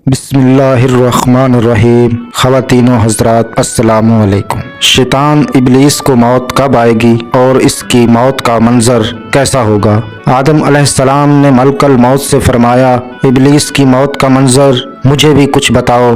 بسم اللہ الرحمن الرحیم۔ خواتین و حضرات السلام علیکم۔ شیطان ابلیس کو موت کب آئے گی اور اس کی موت کا منظر کیسا ہوگا؟ آدم علیہ السلام نے ملک الموت سے فرمایا، ابلیس کی موت کا منظر مجھے بھی کچھ بتاؤ۔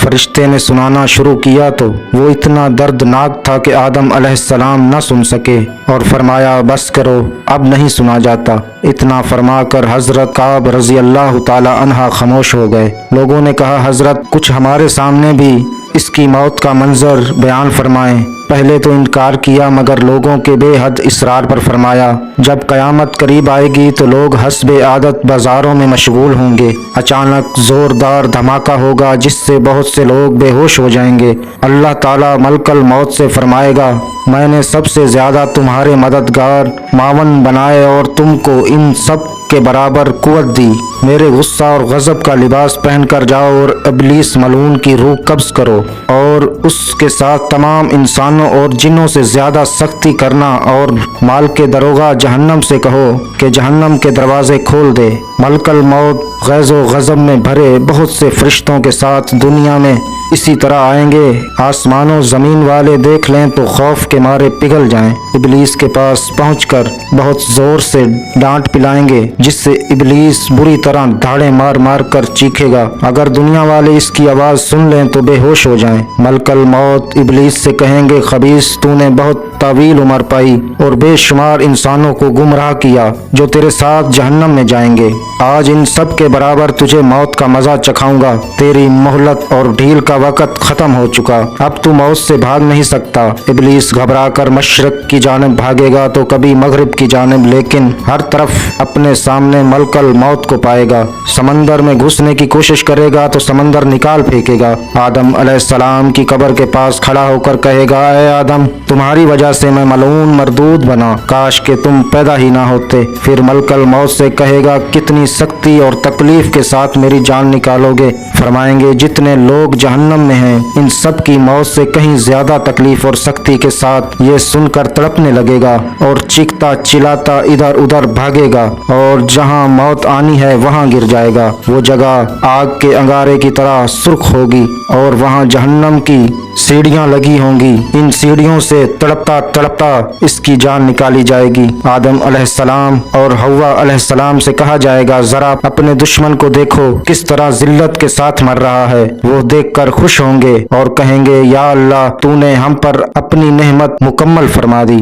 فرشتے نے سنانا شروع کیا تو وہ اتنا دردناک تھا کہ آدم علیہ السلام نہ سن سکے اور فرمایا بس کرو، اب نہیں سنا جاتا۔ اتنا فرما کر حضرت کعب رضی اللہ تعالی عنہ خاموش ہو گئے۔ لوگوں نے کہا حضرت کچھ ہمارے سامنے بھی اس کی موت کا منظر بیان فرمائیں۔ پہلے تو انکار کیا مگر لوگوں کے بے حد اصرار پر فرمایا، جب قیامت قریب آئے گی تو لوگ حسب عادت بازاروں میں مشغول ہوں گے، اچانک زوردار دھماکہ ہوگا جس سے بہت سے لوگ بے ہوش ہو جائیں گے۔ اللہ تعالیٰ ملک الموت سے فرمائے گا، میں نے سب سے زیادہ تمہارے مددگار معاون بنائے اور تم کو ان سب کے برابر قوت دی۔ میرے غصہ اور غضب کا لباس پہن کر جاؤ اور ابلیس ملعون کی روح قبض کرو اور اس کے ساتھ تمام انسانوں اور جنوں سے زیادہ سختی کرنا، اور مال کے دروغہ جہنم سے کہو کہ جہنم کے دروازے کھول دے۔ ملک الموت غیظ و غضب میں بھرے بہت سے فرشتوں کے ساتھ دنیا میں اسی طرح آئیں گے، آسمان و زمین والے دیکھ لیں تو خوف کے مارے پگھل جائیں۔ ابلیس کے پاس پہنچ کر بہت زور سے ڈانٹ پلائیں گے جس سے ابلیس بری طرح دھاڑے مار مار کر چیخے گا، اگر دنیا والے اس کی آواز سن لیں تو بے ہوش ہو جائیں۔ ملک الموت ابلیس سے کہیں گے خبیث، تو نے بہت طویل عمر پائی اور بے شمار انسانوں کو گمراہ کیا جو تیرے ساتھ جہنم میں جائیں گے، آج ان سب کے برابر تجھے موت کا مزہ چکھاؤں گا۔ تیری مہلت اور ڈھیل کا وقت ختم ہو چکا، اب تو موت سے بھاگ نہیں سکتا۔ ابلیس گھبرا کر مشرق کی جانب بھاگے گا تو کبھی مغرب کی جانب، لیکن ہر طرف اپنے سامنے ملک الموت کو پائے گا۔ سمندر میں گھسنے کی کوشش کرے گا تو سمندر نکال پھینکے گا۔ آدم علیہ السلام کی قبر کے پاس کھڑا ہو کر کہے گا، اے آدم، تمہاری وجہ سے میں ملعون مردود بنا، کاش کہ تم پیدا ہی نہ ہوتے۔ پھر ملک الموت سے کہے گا، کتنی سختی اور تکلیف کے ساتھ میری جان نکالو گے؟ فرمائیں گے، جتنے لوگ جہنم میں ہیں ان سب کی موت سے کہیں زیادہ تکلیف اور سختی کے ساتھ یہ سن کر تڑپنے لگے گا اور چیختا چلاتا ادھر ادھر بھاگے گا، اور جہاں موت آنی ہے وہاں گر جائے گا۔ وہ جگہ آگ کے انگارے کی طرح سرخ ہوگی اور وہاں جہنم کی سیڑھیاں لگی ہوں گی، ان سیڑھیوں سے تڑپتا تڑپتا اس کی جان نکالی جائے گی۔ آدم علیہ السلام اور حوا علیہ السلام سے کہا جائے گا، ذرا اپنے دشمن کو دیکھو کس طرح ذلت کے ساتھ مر رہا ہے۔ وہ دیکھ کر خوش ہوں گے اور کہیں گے، یا اللہ، تو نے ہم پر اپنی نعمت مکمل فرما دی۔